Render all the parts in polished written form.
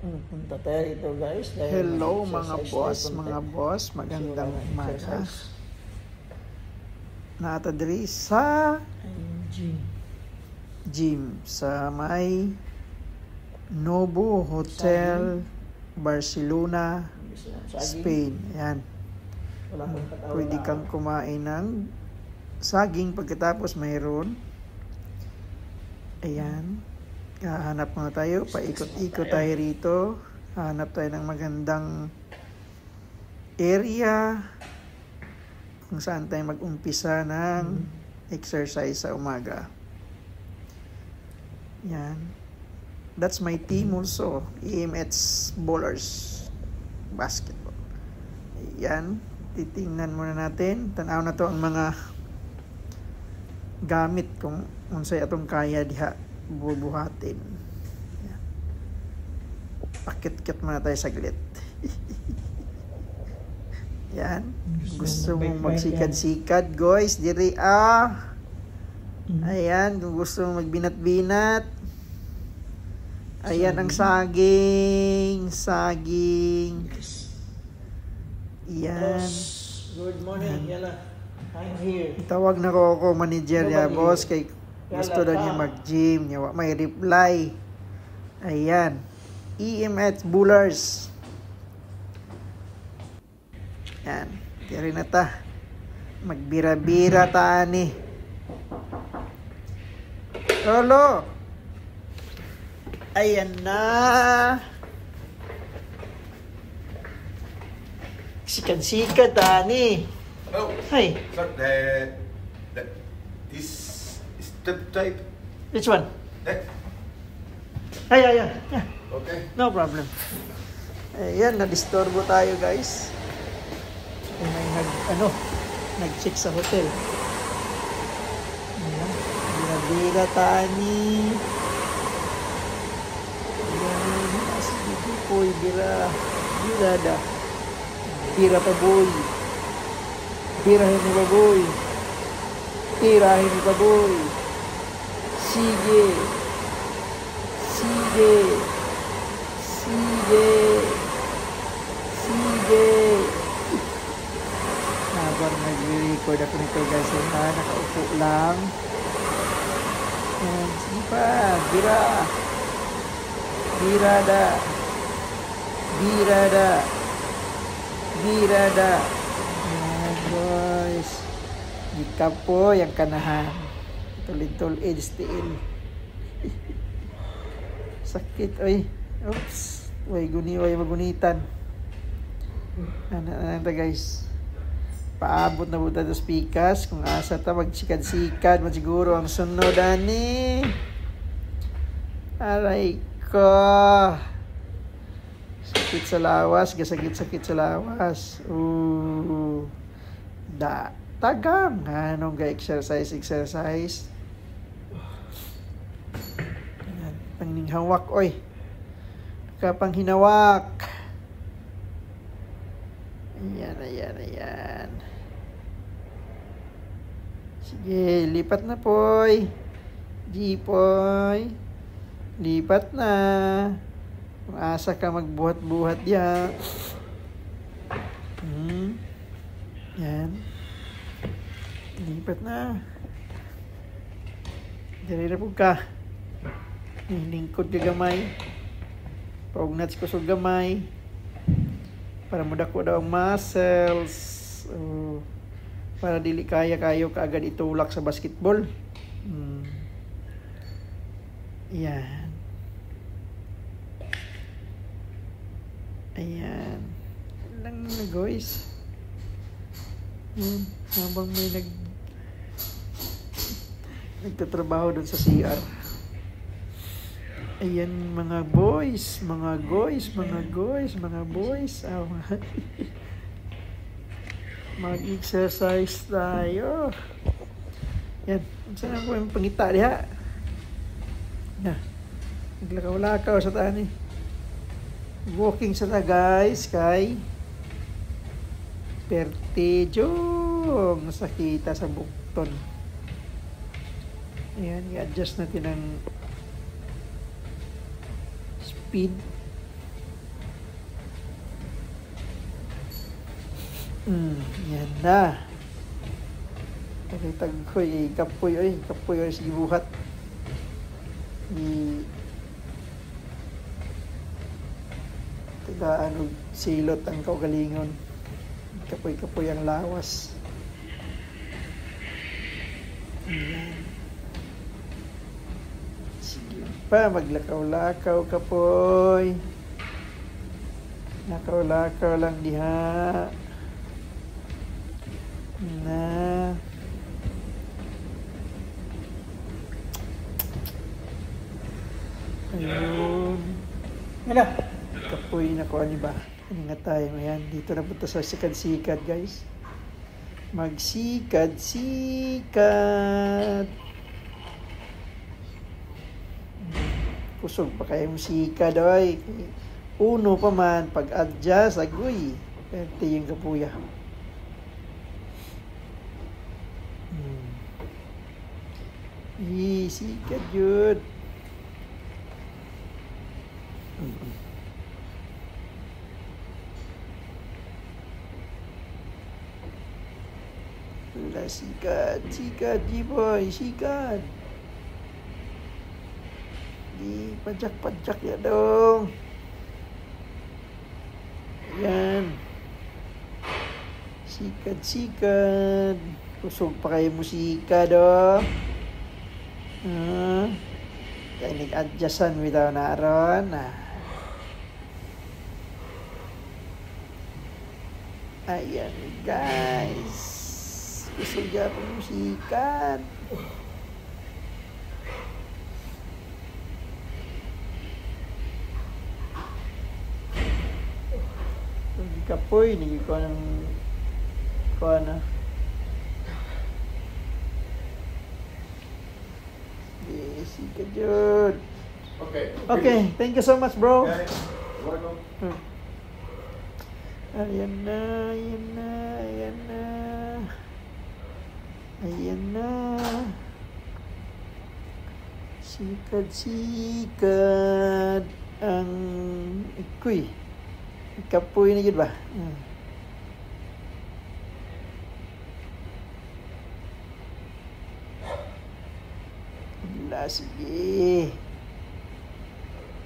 Punta tayo rito guys. Hello mga boss, magandang umaga. Natadiri sa gym sa may Nobu Hotel, Barcelona, Spain. Ayan. Pwede kang kumain ng saging pagkatapos mayroon. Ayan. Hanap muna tayo, paikot-ikot tayo rito. Hanap tayo ng magandang area kung saan tayo mag-umpisa ng exercise sa umaga. Yan. That's my team also. EMH Bowlers Basketball. Yan. Titingnan muna natin. Tanaw na to ang mga gamit kung unsay atong kaya diha bubuhatin. Yan. Pakit-kit muna tayo saglit. Yan. Gusto mong magsikad-sikad, guys. Diri Ayan. Kung gusto mong magbinat-binat. Ayan ang saging. Saging. Yan. Good morning. Yan. I'm here. Tawag na ko manager ya, boss. Kay gusto daw niya mag-gym. May reply. Ayan. EMH Bowlers. Yan. Tiri na ta. Magbira-bira ta ni. Lolo. Ayan na. Sikat-sikat ta ni. Oh, Hi. sir, this step type. Which one? That. Yeah. Okay. No problem. Ayan, na-disturbo tayo guys. May nag-check sa hotel. Ayan, bira-bira tani. Ayan, sige po, bira da. Bira pa boy. Birahin mo ba boy? Tirahin mo ba boy? Sige. Habang nag-record ako nito guys, nakaupo lang. And sige pa, birada. Guys, gika po yung kanahan. Tulid HTL. Sakit, oy. Oops. Way magunitan. Ano guys. Paabot na buta dos pikas. Kung asa ta magsikad-sikad, siguro ang sunod ani. Aray ko. Sakit sa lawas, gasakit sa lawas. Tagam. Anong exercise. Ayan, panghinawak, oy. Kapanghinawak. Ayan. Sige, lipat na, poy. Poy. Lipat na. Kung asa ka magbuhat-buhat yan. Yan. Lipat na. Dali na po ka. Lingkod ka gamay. Paugnats ko sa gamay. Para mudako daw ang muscles. Para dili kayo kaagad itulak sa basketball. Yan. Ayan. Lang na guys. Habang may nagtatrabaho dun sa CR. Ayan mga boys. Mag-exercise tayo. Yan. Saan ako yung pangita diha? Naglakaw-lakaw sa tani. Walking sa ta guys kay Pertejong sakita sa bukton. Ayan, i-adjust natin ang speed. Yan na. Pagkitag ko, kapoy oy, sige buhat. Tigaan og silot ang kaugalingon. Kapoy ang lawas. Ayan. Sige pa, maglakaw-lakaw kapoy. Lakaw-lakaw lang diha. Na. Ayun. Hala. Kapoy na ko ani ba? Ano nga tayo? Ayan, dito na punta sa sikad-sikad, guys. Magsikad-sikad. Kusog pa kayo mo sikad, oy. Uno pa man, pag-adjust, agoy. Pwede yung kapuya. Sikad yun. Wala, sikad, G-boy, sikad. Di, pajak ya dong. Ayan. Sikad. Kusog pa kayo musika, do. Kaya nag-adjustan bitaw na ron. Ayan, guys. Kusog ya pa musikan. Kapoy, hindi ko ng na. Yes, ka Jude. Okay, thank you so much, bro. Okay. Welcome. Ayan na. Sikad ang ikoy. Kapoy na yun ba? Wala, sige.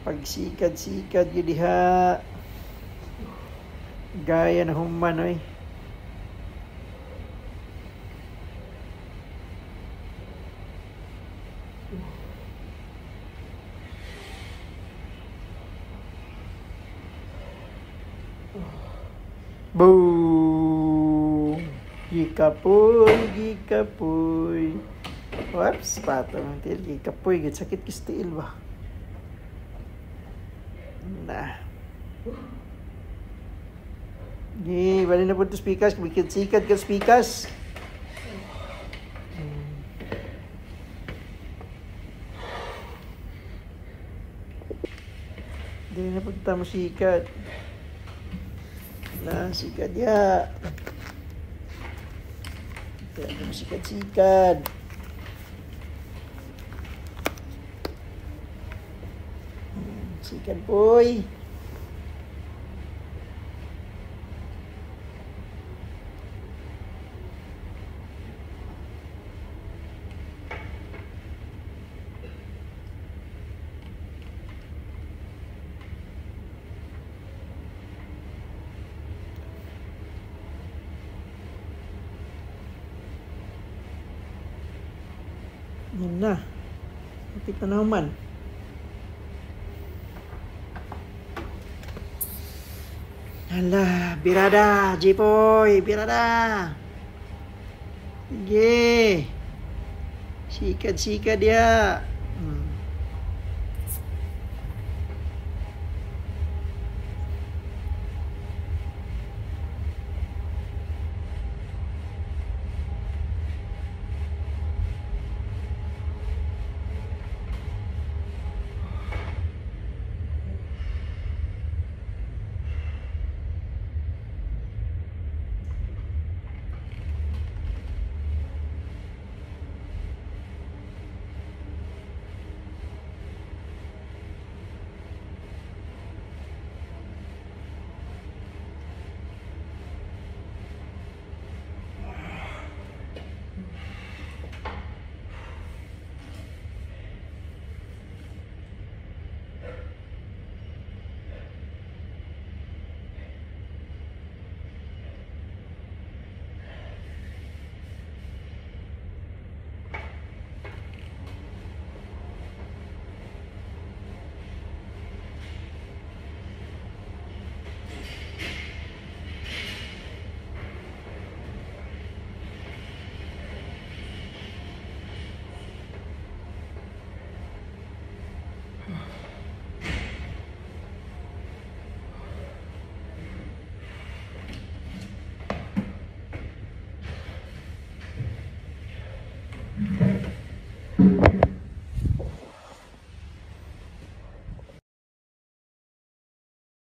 Pagsikad yun diha. Gaya na human, oy. Boom! Gikapoy. Whoops, patong til gikapoy, sakit kistil ba? Nah. Bali na po ito speakers, sikat ka speakers. Hindi na po ito sikat. Nah, sikat ya. Ito sikat. Sikat boy. Yan na. Kapit na naman. Hala, birada, Jipoy, birada. Sige. Sikat ya.